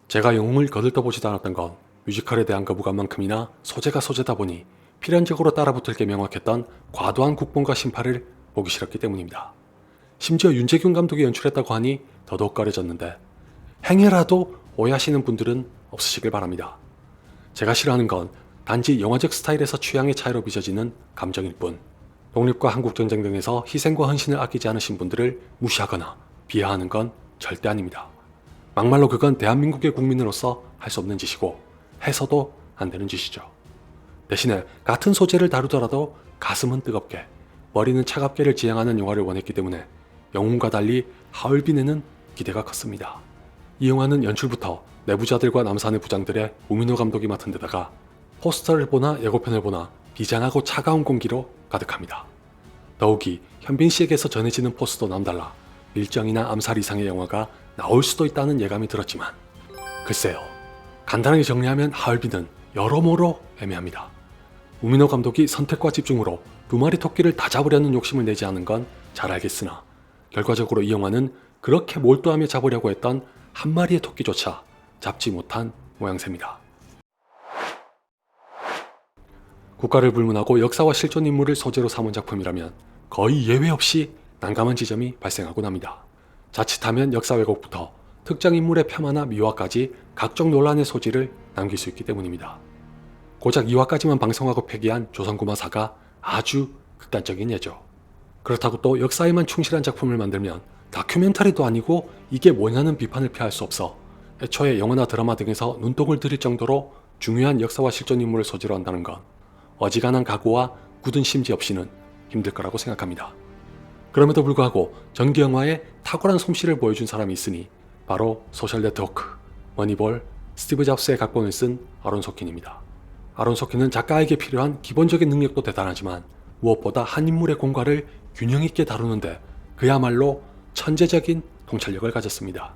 제가 영웅을 거들떠보지도 않았던 건 뮤지컬에 대한 거부감만큼이나 소재가 소재다 보니 필연적으로 따라붙을 게 명확했던 과도한 국뽕과 심파를 보기 싫었기 때문입니다. 심지어 윤재균 감독이 연출했다고 하니 더더욱 꺼려졌는데 행여라도 오해하시는 분들은 없으시길 바랍니다. 제가 싫어하는 건 단지 영화적 스타일에서 취향의 차이로 빚어지는 감정일 뿐, 독립과 한국전쟁 등에서 희생과 헌신을 아끼지 않으신 분들을 무시하거나 비하하는 건 절대 아닙니다. 막말로 그건 대한민국의 국민으로서 할 수 없는 짓이고 해서도 안 되는 짓이죠. 대신에 같은 소재를 다루더라도 가슴은 뜨겁게, 머리는 차갑게를 지향하는 영화를 원했기 때문에 영웅과 달리 하얼빈에는 기대가 컸습니다. 이 영화는 연출부터 내부자들과 남산의 부장들의 우민호 감독이 맡은 데다가 포스터를 보나 예고편을 보나 비장하고 차가운 공기로 가득합니다. 더욱이 현빈 씨에게서 전해지는 포스도 남달라 밀정이나 암살 이상의 영화가 나올 수도 있다는 예감이 들었지만 글쎄요. 간단하게 정리하면 하얼빈은 여러모로 애매합니다. 우민호 감독이 선택과 집중으로 두 마리 토끼를 다 잡으려는 욕심을 내지 않은 건 잘 알겠으나 결과적으로 이 영화는 그렇게 몰두하며 잡으려고 했던 한 마리의 토끼조차 잡지 못한 모양새입니다. 국가를 불문하고 역사와 실존 인물을 소재로 삼은 작품이라면 거의 예외 없이 난감한 지점이 발생하곤 합니다. 자칫하면 역사 왜곡부터 특정 인물의 폄하나 미화까지 각종 논란의 소지를 남길 수 있기 때문입니다. 고작 2화까지만 방송하고 폐기한 조선구마사가 아주 극단적인 예죠. 그렇다고 또 역사에만 충실한 작품을 만들면 다큐멘터리도 아니고 이게 뭐냐는 비판을 피할 수 없어 애초에 영화나 드라마 등에서 눈독을 들일 정도로 중요한 역사와 실존 인물을 소재로 한다는 건 어지간한 각오와 굳은 심지 없이는 힘들 거라고 생각합니다. 그럼에도 불구하고 전기 영화에 탁월한 솜씨를 보여준 사람이 있으니 바로 소셜 네트워크, 머니볼, 스티브 잡스의 각본을 쓴 아론 소킨입니다. 아론 소킨은 작가에게 필요한 기본적인 능력도 대단하지만 무엇보다 한 인물의 공과를 균형 있게 다루는데 그야말로 천재적인 통찰력을 가졌습니다.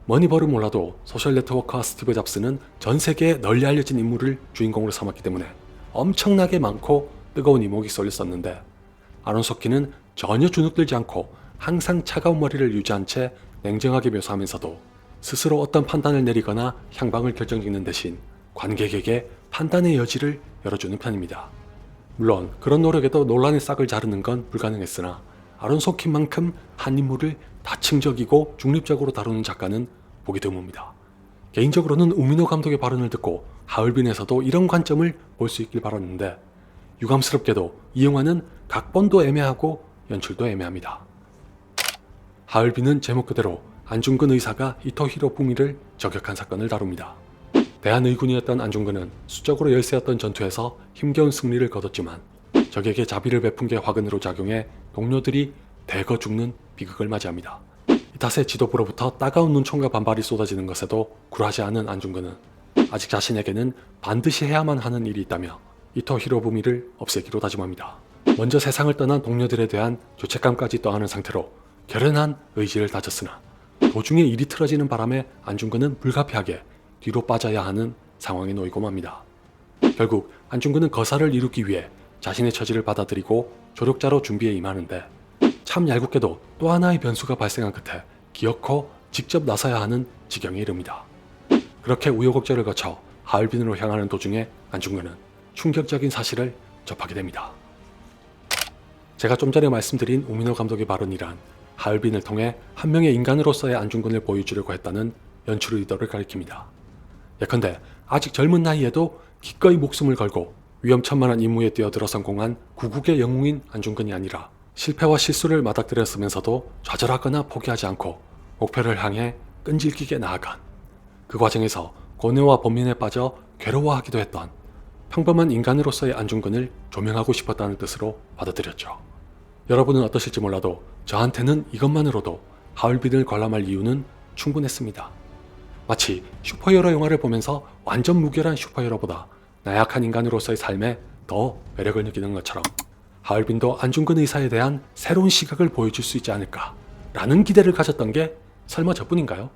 머니볼은 몰라도 소셜 네트워크와 스티브 잡스는 전 세계에 널리 알려진 인물을 주인공으로 삼았기 때문에 엄청나게 많고 뜨거운 이목이 쏠렸었는데 아론 소킨은 전혀 주눅들지 않고 항상 차가운 머리를 유지한 채 냉정하게 묘사하면서도 스스로 어떤 판단을 내리거나 향방을 결정짓는 대신 관객에게 판단의 여지를 열어주는 편입니다. 물론 그런 노력에도 논란의 싹을 자르는 건 불가능했으나 아론 소킨만큼 한 인물을 다층적이고 중립적으로 다루는 작가는 보기 드뭅니다. 개인적으로는 우민호 감독의 발언을 듣고 하얼빈에서도 이런 관점을 볼 수 있길 바랐는데 유감스럽게도 이 영화는 각본도 애매하고 연출도 애매합니다. 하얼빈은 제목 그대로 안중근 의사가 이토 히로부미를 저격한 사건을 다룹니다. 대한의군이었던 안중근은 수적으로 열세였던 전투에서 힘겨운 승리를 거뒀지만 적에게 자비를 베푼 게 화근으로 작용해 동료들이 대거 죽는 비극을 맞이합니다. 이 탓에 지도부로부터 따가운 눈총과 반발이 쏟아지는 것에도 굴하지 않은 안중근은 아직 자신에게는 반드시 해야만 하는 일이 있다며 이토 히로부미를 없애기로 다짐합니다. 먼저 세상을 떠난 동료들에 대한 죄책감까지 떠안은 상태로 결연한 의지를 다졌으나 도중에 일이 틀어지는 바람에 안중근은 불가피하게 뒤로 빠져야 하는 상황에 놓이고 맙니다. 결국 안중근은 거사를 이루기 위해 자신의 처지를 받아들이고 조력자로 준비에 임하는데 참 얄궂게도 또 하나의 변수가 발생한 끝에 기어코 직접 나서야 하는 지경에 이릅니다. 그렇게 우여곡절을 거쳐 하얼빈으로 향하는 도중에 안중근은 충격적인 사실을 접하게 됩니다. 제가 좀 전에 말씀드린 우민호 감독의 발언이란 하얼빈을 통해 한 명의 인간으로서의 안중근을 보여주려고 했다는 연출 의도를 가리킵니다. 예컨대 아직 젊은 나이에도 기꺼이 목숨을 걸고 위험천만한 임무에 뛰어들어 성공한 구국의 영웅인 안중근이 아니라 실패와 실수를 맞닥뜨렸으면서도 좌절하거나 포기하지 않고 목표를 향해 끈질기게 나아간 그 과정에서 고뇌와 번민에 빠져 괴로워하기도 했던 평범한 인간으로서의 안중근을 조명하고 싶었다는 뜻으로 받아들였죠. 여러분은 어떠실지 몰라도 저한테는 이것만으로도 하얼빈을 관람할 이유는 충분했습니다. 마치 슈퍼히어로 영화를 보면서 완전 무결한 슈퍼히어로보다 나약한 인간으로서의 삶에 더 매력을 느끼는 것처럼 하얼빈도 안중근 의사에 대한 새로운 시각을 보여줄 수 있지 않을까 라는 기대를 가졌던 게 설마 저뿐인가요?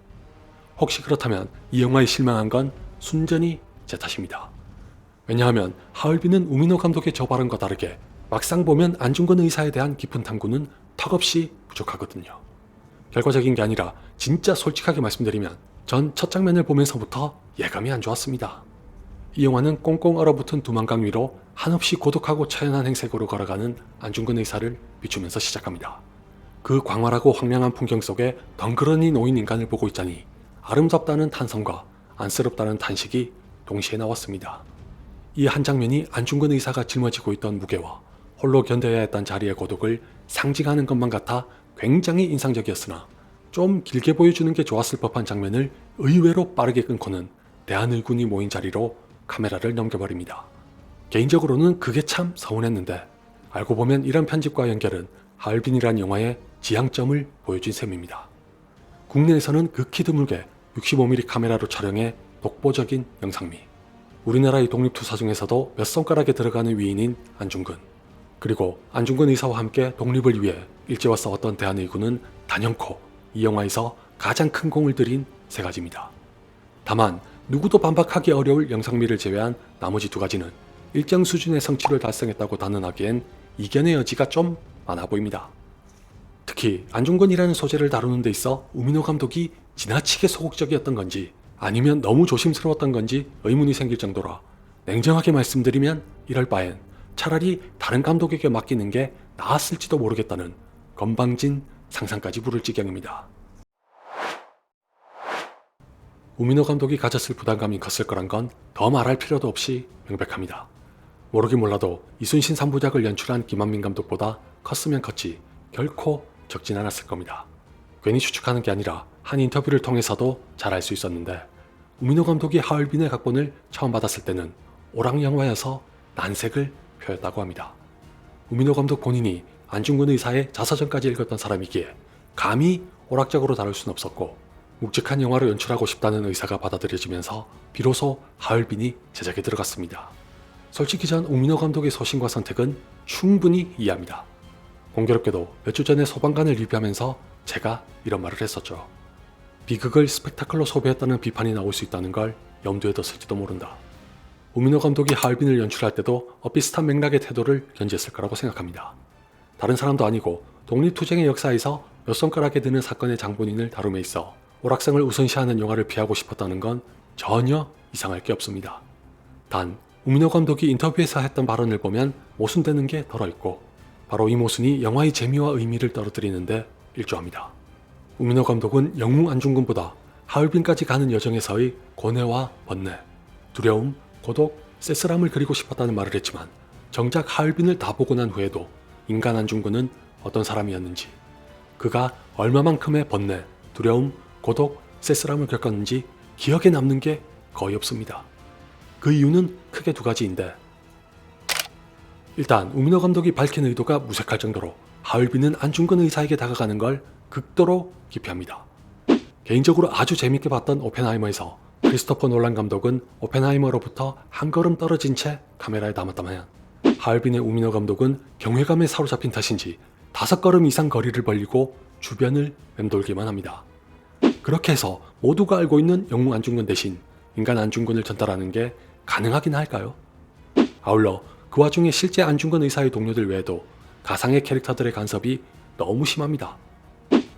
혹시 그렇다면 이 영화에 실망한 건 순전히 제 탓입니다. 왜냐하면 하얼빈은 우민호 감독의 저 발언과 다르게 막상 보면 안중근 의사에 대한 깊은 탐구는 턱없이 부족하거든요. 결과적인 게 아니라 진짜 솔직하게 말씀드리면 전 첫 장면을 보면서부터 예감이 안 좋았습니다. 이 영화는 꽁꽁 얼어붙은 두만강 위로 한없이 고독하고 처연한 행색으로 걸어가는 안중근 의사를 비추면서 시작합니다. 그 광활하고 황량한 풍경 속에 덩그러니 놓인 인간을 보고 있자니 아름답다는 탄성과 안쓰럽다는 탄식이 동시에 나왔습니다. 이 한 장면이 안중근 의사가 짊어지고 있던 무게와 홀로 견뎌야 했던 자리의 고독을 상징하는 것만 같아 굉장히 인상적이었으나 좀 길게 보여주는 게 좋았을 법한 장면을 의외로 빠르게 끊고는 대한의군이 모인 자리로 카메라를 넘겨버립니다. 개인적으로는 그게 참 서운했는데 알고 보면 이런 편집과 연결은 하얼빈이란 영화의 지향점을 보여준 셈입니다. 국내에서는 극히 드물게 65mm 카메라로 촬영해 독보적인 영상미, 우리나라의 독립투사 중에서도 몇 손가락에 들어가는 위인인 안중근, 그리고 안중근 의사와 함께 독립을 위해 일제와 싸웠던 대한의군은 단연코 이 영화에서 가장 큰 공을 들인 세 가지입니다. 다만 누구도 반박하기 어려울 영상미를 제외한 나머지 두 가지는 일정 수준의 성취를 달성했다고 단언하기엔 이견의 여지가 좀 많아 보입니다. 특히 안중근이라는 소재를 다루는 데 있어 우민호 감독이 지나치게 소극적이었던 건지 아니면 너무 조심스러웠던 건지 의문이 생길 정도라 냉정하게 말씀드리면 이럴 바엔 차라리 다른 감독에게 맡기는 게 나았을지도 모르겠다는 건방진 상상까지 부를 지경입니다. 우민호 감독이 가졌을 부담감이 컸을 거란 건 더 말할 필요도 없이 명백합니다. 모르긴 몰라도 이순신 3부작을 연출한 김한민 감독보다 컸으면 컸지 결코 적진 않았을 겁니다. 괜히 추측하는 게 아니라 한 인터뷰를 통해서도 잘 알 수 있었는데 우민호 감독이 하얼빈의 각본을 처음 받았을 때는 오락 영화여서 난색을 표했다고 합니다. 우민호 감독 본인이 안중근 의사의 자서전까지 읽었던 사람이기에 감히 오락적으로 다룰 수는 없었고 묵직한 영화로 연출하고 싶다는 의사가 받아들여지면서 비로소 하얼빈이 제작에 들어갔습니다. 솔직히 전 우민호 감독의 소신과 선택은 충분히 이해합니다. 공교롭게도 몇 주 전에 소방관을 리뷰하면서 제가 이런 말을 했었죠. 비극을 스펙타클로 소비했다는 비판이 나올 수 있다는 걸 염두에 뒀을지도 모른다. 우민호 감독이 하얼빈을 연출할 때도 비슷한 맥락의 태도를 견지했을 거라고 생각합니다. 다른 사람도 아니고 독립투쟁의 역사에서 몇 손가락에 드는 사건의 장본인을 다룸에 있어 오락성을 우선시하는 영화를 피하고 싶었다는 건 전혀 이상할 게 없습니다. 단 우민호 감독이 인터뷰에서 했던 발언을 보면 모순되는 게 덜어있고 바로 이 모순이 영화의 재미와 의미를 떨어뜨리는데 일조합니다. 우민호 감독은 영웅 안중근보다 하얼빈까지 가는 여정에서의 고뇌와 번뇌, 두려움, 고독, 쓸쓸함을 그리고 싶었다는 말을 했지만 정작 하얼빈을 다 보고 난 후에도 인간 안중근은 어떤 사람이었는지, 그가 얼마만큼의 번뇌, 두려움, 고독, 쓸쓸함을 겪었는지 기억에 남는 게 거의 없습니다. 그 이유는 크게 두 가지인데 일단 우민호 감독이 밝힌 의도가 무색할 정도로 하얼빈은 안중근 의사에게 다가가는 걸 극도로 기피합니다. 개인적으로 아주 재밌게 봤던 오펜하이머에서 크리스토퍼 놀란 감독은 오펜하이머로부터 한 걸음 떨어진 채 카메라에 담았다면 하얼빈의 우민호 감독은 경외감에 사로잡힌 탓인지 5걸음 이상 거리를 벌리고 주변을 맴돌기만 합니다. 그렇게 해서 모두가 알고 있는 영웅 안중근 대신 인간 안중근을 전달하는 게 가능하긴 할까요? 아울러 그 와중에 실제 안중근 의사의 동료들 외에도 가상의 캐릭터들의 간섭이 너무 심합니다.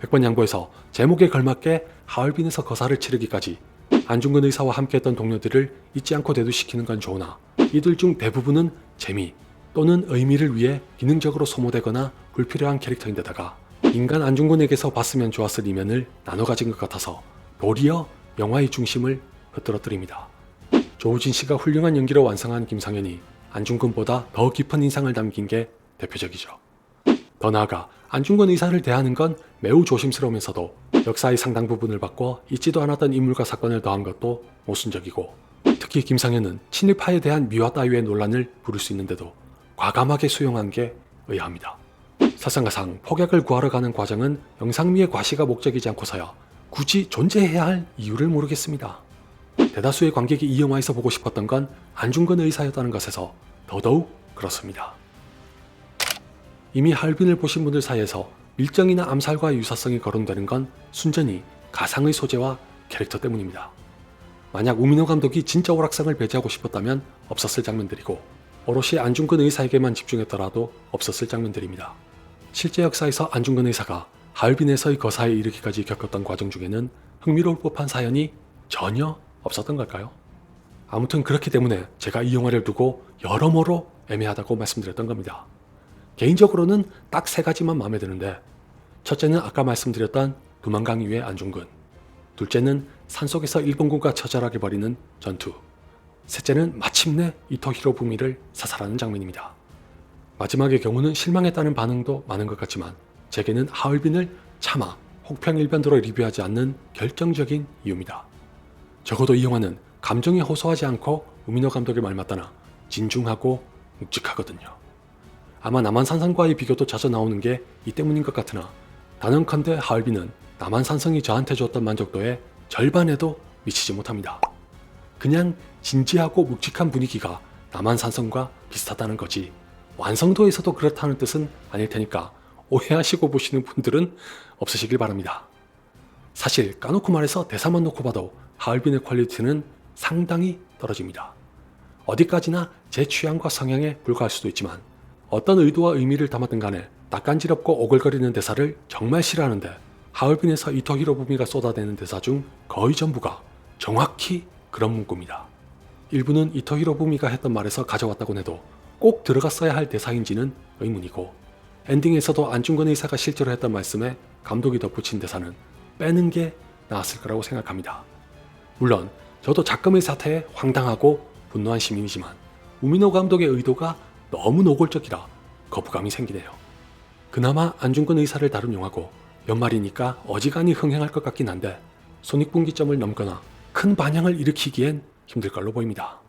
백번양보에서 제목에 걸맞게 하얼빈에서 거사를 치르기까지 안중근 의사와 함께했던 동료들을 잊지 않고 대두시키는 건 좋으나 이들 중 대부분은 재미 또는 의미를 위해 기능적으로 소모되거나 불필요한 캐릭터인데다가 인간 안중근에게서 봤으면 좋았을 이면을 나눠 가진 것 같아서 도리어 영화의 중심을 흐트러뜨립니다. 조우진 씨가 훌륭한 연기로 완성한 김상현이 안중근보다 더 깊은 인상을 남긴 게 대표적이죠. 더 나아가 안중근 의사를 대하는 건 매우 조심스러우면서도 역사의 상당 부분을 바꿔 잊지도 않았던 인물과 사건을 더한 것도 모순적이고 특히 김상현은 친일파에 대한 미화 따위의 논란을 부를 수 있는데도 과감하게 수용한 게 의아합니다. 설상가상 폭약을 구하러 가는 과정은 영상미의 과시가 목적이지 않고서야 굳이 존재해야 할 이유를 모르겠습니다. 대다수의 관객이 이 영화에서 보고 싶었던 건 안중근 의사였다는 것에서 더더욱 그렇습니다. 이미 하얼빈을 보신 분들 사이에서 밀정이나 암살과의 유사성이 거론되는 건 순전히 가상의 소재와 캐릭터 때문입니다. 만약 우민호 감독이 진짜 오락성을 배제하고 싶었다면 없었을 장면들이고 오롯이 안중근 의사에게만 집중했더라도 없었을 장면들입니다. 실제 역사에서 안중근 의사가 하얼빈에서의 거사에 이르기까지 겪었던 과정 중에는 흥미로울 법한 사연이 전혀 없었던 걸까요? 아무튼 그렇기 때문에 제가 이 영화를 두고 여러모로 애매하다고 말씀드렸던 겁니다. 개인적으로는 딱 3가지만 마음에 드는데, 첫째는 아까 말씀드렸던 두만강 이후의 안중근, 둘째는 산속에서 일본군과 처절하게 벌이는 전투, 셋째는 마침내 이토 히로부미를 사살하는 장면입니다. 마지막의 경우는 실망했다는 반응도 많은 것 같지만 제게는 하얼빈을 차마 혹평일변도로 리뷰하지 않는 결정적인 이유입니다. 적어도 이 영화는 감정에 호소하지 않고 우미노 감독의 말 맞다나 진중하고 묵직하거든요. 아마 남한산성과의 비교도 자주 나오는 게 이 때문인 것 같으나, 단언컨대 하얼빈은 남한산성이 저한테 줬던 만족도의 절반에도 미치지 못합니다. 그냥 진지하고 묵직한 분위기가 남한산성과 비슷하다는 거지 완성도에서도 그렇다는 뜻은 아닐 테니까 오해하시고 보시는 분들은 없으시길 바랍니다. 사실 까놓고 말해서 대사만 놓고 봐도 하얼빈의 퀄리티는 상당히 떨어집니다. 어디까지나 제 취향과 성향에 불과할 수도 있지만 어떤 의도와 의미를 담았든 간에 낯간지럽고 오글거리는 대사를 정말 싫어하는데, 하얼빈에서 이토 히로부미가 쏟아내는 대사 중 거의 전부가 정확히 그런 문구입니다. 일부는 이토 히로부미가 했던 말에서 가져왔다곤 해도 꼭 들어갔어야 할 대사인지는 의문이고, 엔딩에서도 안중근 의사가 실제로 했던 말씀에 감독이 덧붙인 대사는 빼는 게 나았을 거라고 생각합니다. 물론 저도 작금의 사태에 황당하고 분노한 시민이지만 우미노 감독의 의도가 너무 노골적이라 거부감이 생기네요. 그나마 안중근 의사를 다룬 영화고 연말이니까 어지간히 흥행할 것 같긴 한데 손익분기점을 넘거나 큰 반향을 일으키기엔 힘들 걸로 보입니다.